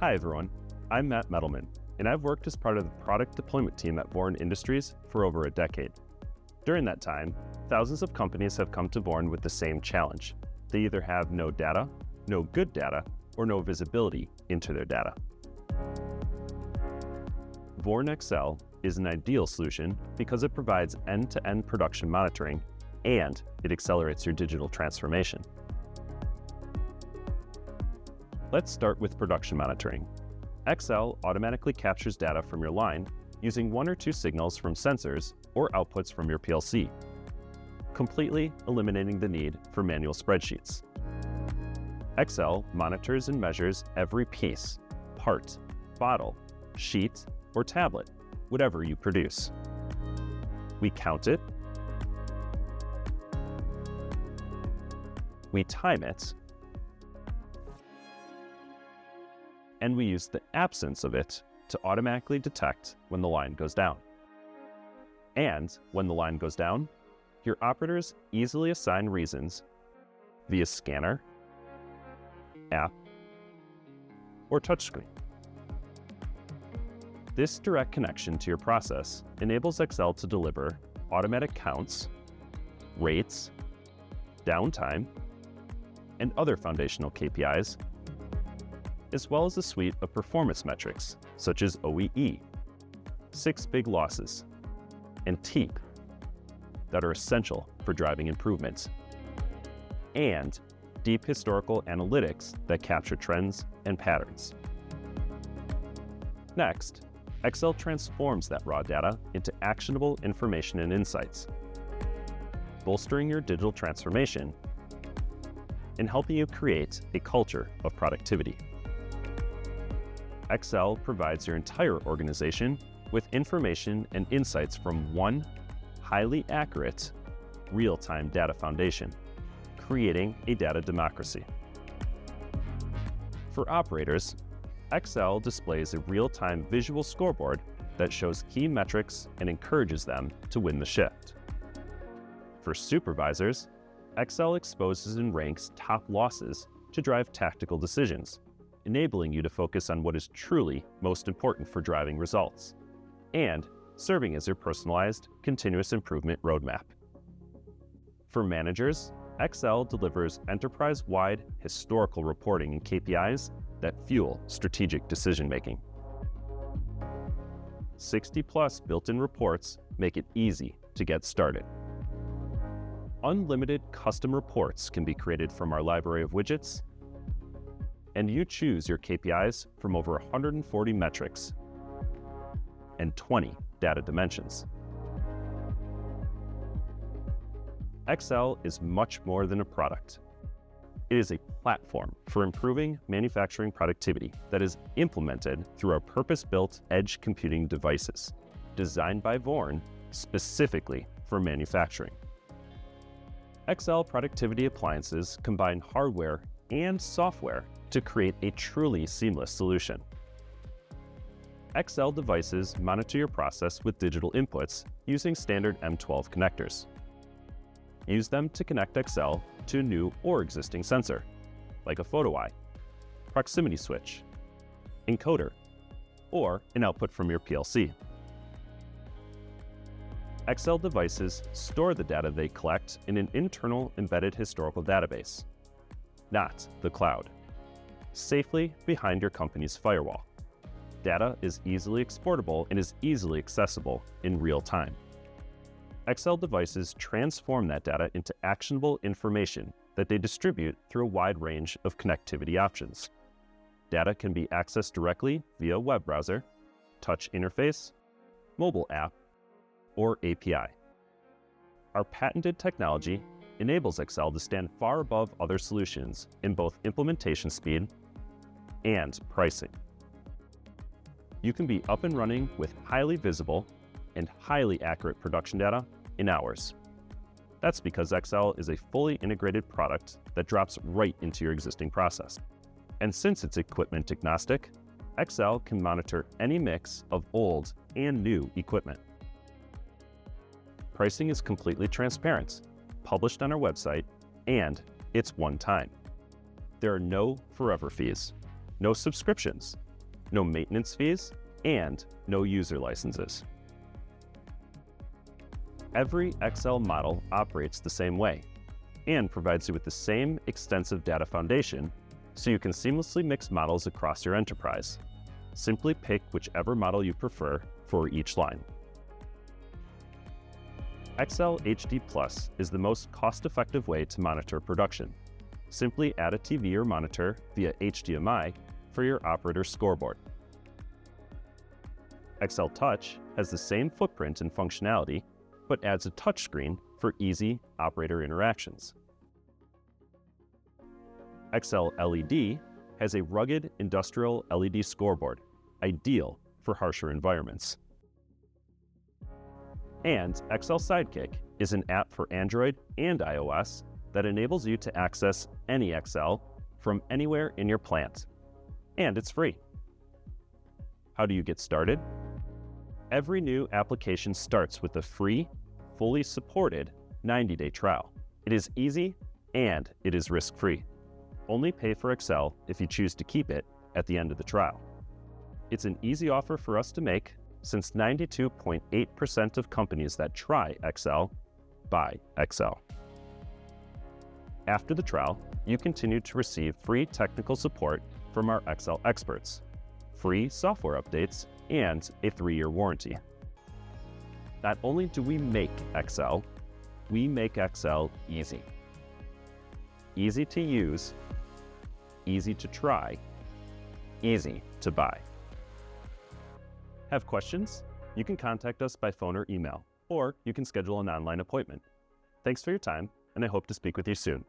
Hi everyone, I'm Matt Metalman, and I've worked as part of the product deployment team at Vorne Industries for over a decade. During that time, thousands of companies have come to Vorne with the same challenge. They either have no data, no good data, or no visibility into their data. Vorne XL is an ideal solution because it provides end-to-end production monitoring and it accelerates your digital transformation. Let's start with production monitoring. XL automatically captures data from your line using one or two signals from sensors or outputs from your PLC, completely eliminating the need for manual spreadsheets. XL monitors and measures every piece, part, bottle, sheet, or tablet, whatever you produce. We count it, we time it, and we use the absence of it to automatically detect when the line goes down. And when the line goes down, your operators easily assign reasons via scanner, app, or touchscreen. This direct connection to your process enables XL to deliver automatic counts, rates, downtime, and other foundational KPIs, as well as a suite of performance metrics such as OEE, 6 big losses, and TEEP that are essential for driving improvements, and deep historical analytics that capture trends and patterns. Next, XL transforms that raw data into actionable information and insights, bolstering your digital transformation and helping you create a culture of productivity. XL provides your entire organization with information and insights from one highly accurate, real-time data foundation, creating a data democracy. For operators, XL displays a real-time visual scoreboard that shows key metrics and encourages them to win the shift. For supervisors, XL exposes and ranks top losses to drive tactical decisions, enabling you to focus on what is truly most important for driving results, and serving as your personalized, continuous improvement roadmap. For managers, XL delivers enterprise-wide historical reporting and KPIs that fuel strategic decision-making. 60+ built-in reports make it easy to get started. Unlimited custom reports can be created from our library of widgets, and you choose your KPIs from over 140 metrics and 20 data dimensions. XL is much more than a product. It is a platform for improving manufacturing productivity that is implemented through our purpose-built edge computing devices, designed by Vorne specifically for manufacturing. XL productivity appliances combine hardware and software to create a truly seamless solution. XL devices monitor your process with digital inputs using standard M12 connectors. Use them to connect XL to a new or existing sensor, like a photo eye, proximity switch, encoder, or an output from your PLC. XL devices store the data they collect in an internal embedded historical database, not the cloud, safely behind your company's firewall. Data is easily exportable and is easily accessible in real time. XL devices transform that data into actionable information that they distribute through a wide range of connectivity options. Data can be accessed directly via web browser, touch interface, mobile app, or API. Our patented technology enables XL to stand far above other solutions in both implementation speed and pricing. You can be up and running with highly visible and highly accurate production data in hours. That's because XL is a fully integrated product that drops right into your existing process. And since it's equipment agnostic, XL can monitor any mix of old and new equipment. Pricing is completely transparent, published on our website, and it's one time. There are no forever fees, no subscriptions, no maintenance fees, and no user licenses. Every XL model operates the same way and provides you with the same extensive data foundation so you can seamlessly mix models across your enterprise. Simply pick whichever model you prefer for each line. XL HD Plus is the most cost-effective way to monitor production. Simply add a TV or monitor via HDMI for your operator's scoreboard. XL Touch has the same footprint and functionality, but adds a touchscreen for easy operator interactions. XL LED has a rugged industrial LED scoreboard, ideal for harsher environments. And XL Sidekick is an app for Android and iOS that enables you to access any XL from anywhere in your plant. And it's free. How do you get started? Every new application starts with a free, fully supported 90-day trial. It is easy and it is risk-free. Only pay for XL if you choose to keep it at the end of the trial. It's an easy offer for us to make since 92.8% of companies that try XL buy XL. After the trial, you continue to receive free technical support from our XL experts, free software updates, and a 3-year warranty. Not only do we make XL, we make XL easy. Easy to use, easy to try, easy to buy. Have questions? You can contact us by phone or email, or you can schedule an online appointment. Thanks for your time, and I hope to speak with you soon.